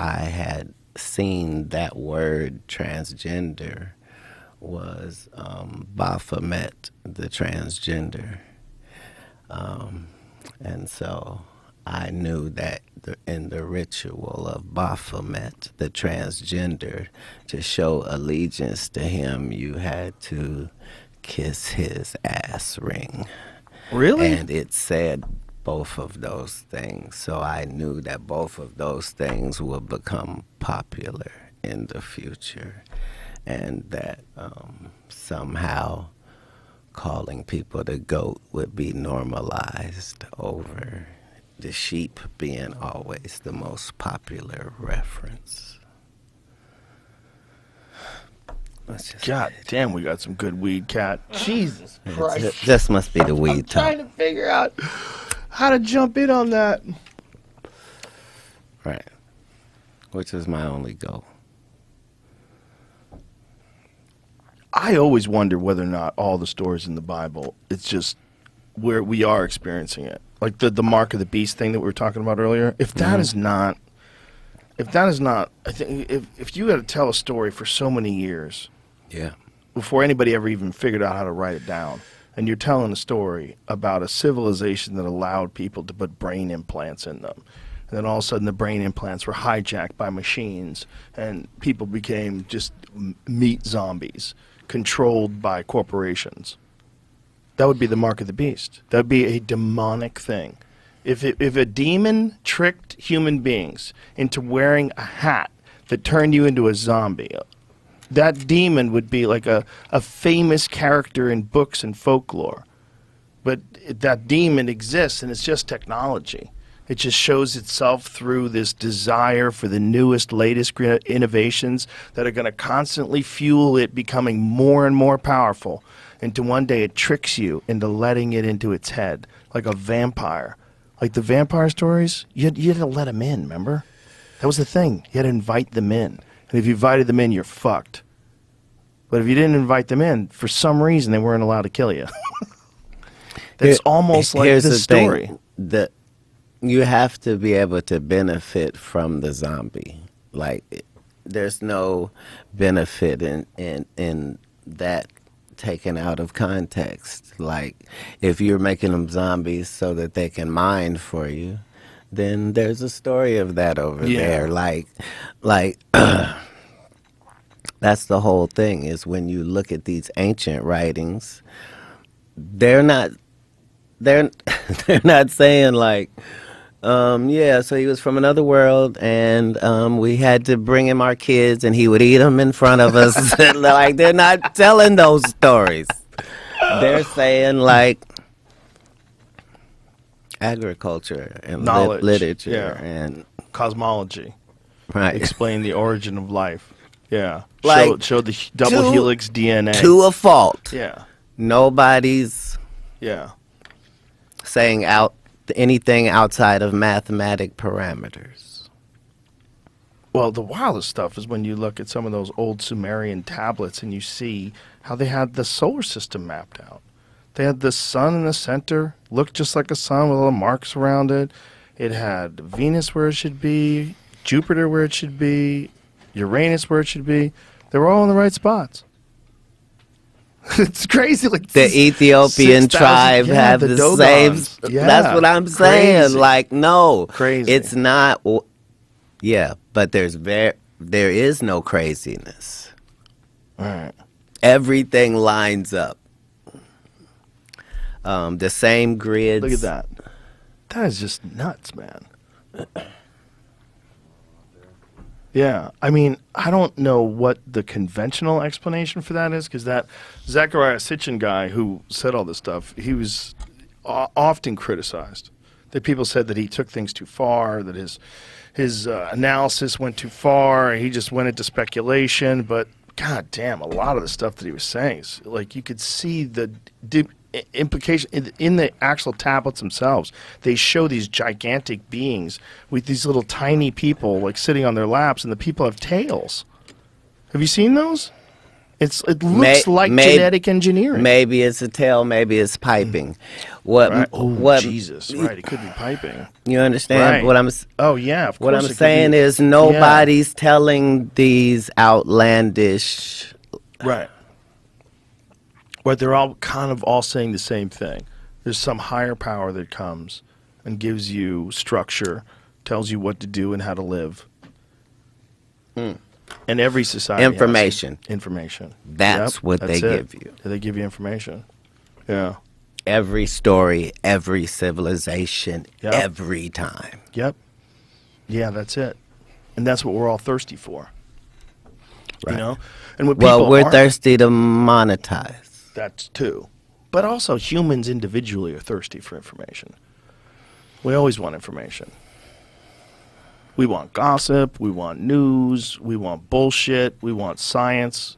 I had seen that word transgender was Baphomet, the transgender. And so I knew that in the ritual of Baphomet, the transgender, to show allegiance to him, you had to kiss his ass ring. Really? And it said both of those things. So I knew that both of those things would become popular in the future. And that somehow calling people the goat would be normalized over the sheep being always the most popular reference. God damn, we got some good weed, Katt. Jesus Christ. This must be the weed talk. Trying to figure out how to jump in on that. Right. Which is my only goal. I always wonder whether or not all the stories in the Bible, it's just where we are experiencing it. Like the mark of the beast thing that we were talking about earlier. If that is not, I think if you had to tell a story for so many years, Yeah. before anybody ever even figured out how to write it down, and you're telling a story about a civilization that allowed people to put brain implants in them, and then all of a sudden the brain implants were hijacked by machines, and people became just meat zombies, controlled by corporations. That would be the mark of the beast. That would be a demonic thing. If a demon tricked human beings into wearing a hat that turned you into a zombie, that demon would be like a famous character in books and folklore. But that demon exists, and it's just technology. It just shows itself through this desire for the newest, latest innovations that are going to constantly fuel it becoming more and more powerful. Until one day it tricks you into letting it into its head, like a vampire. Like the vampire stories, you had to let them in, remember? That was the thing. You had to invite them in. And if you invited them in, you're fucked. But if you didn't invite them in, for some reason, they weren't allowed to kill you. That's almost like Here's this the story. thing, you have to be able to benefit from the zombie. Like, there's no benefit in that taken out of context. Like, if you're making them zombies so that they can mine for you, then there's a story of that over there. Like that's the whole thing, is when you look at these ancient writings, they're not they're not saying like, yeah, so he was from another world, and we had to bring him our kids, and he would eat them in front of us. Like, they're not telling those stories. They're saying, like, agriculture and Knowledge, literature and cosmology. right. Explain the origin of life. Yeah. Like, show the double helix DNA. To a fault. Yeah. Nobody's saying anything outside of mathematic parameters. Well, the wildest stuff is when you look at some of those old Sumerian tablets and you see how they had the solar system mapped out. They had the sun in the center, looked just like a sun with all the marks around it. It had Venus where it should be, Jupiter where it should be, Uranus where it should be. They were all in the right spots. It's crazy. Like the Ethiopian tribe have the same. Yeah, that's what I'm saying. Crazy. Like, no, Crazy. It's not. Yeah, but there is no craziness. All right. Everything lines up. The same grids. Look at that. That is just nuts, man. Yeah, I mean, I don't know what the conventional explanation for that is, because that Zecharia Sitchin guy who said all this stuff, he was often criticized. That people said that he took things too far, that his analysis went too far, and he just went into speculation. But god damn, a lot of the stuff that he was saying is, like, you could see the implication in the actual tablets themselves. They show these gigantic beings with these little tiny people like sitting on their laps, and the people have tails. Have you seen those? It looks like genetic engineering. Maybe it's a tail, maybe it's piping. Right. Oh, Jesus! Right, it could be piping. You understand Right. what I'm? Oh yeah, of What course. I'm it could saying be. is nobody's telling these outlandish. Right. But they're all kind of all saying the same thing. There's some higher power that comes and gives you structure, tells you what to do and how to live. And every society Information. has information. That's what they give you. They give you information. Yeah. Every story, every civilization, Yep. every time. Yep. Yeah, that's it. And that's what we're all thirsty for. Right. You know? And what Well, people we're aren't- thirsty to monetize. That's too. But also humans individually are thirsty for information. We always want information. We want gossip, we want news, we want bullshit, we want science,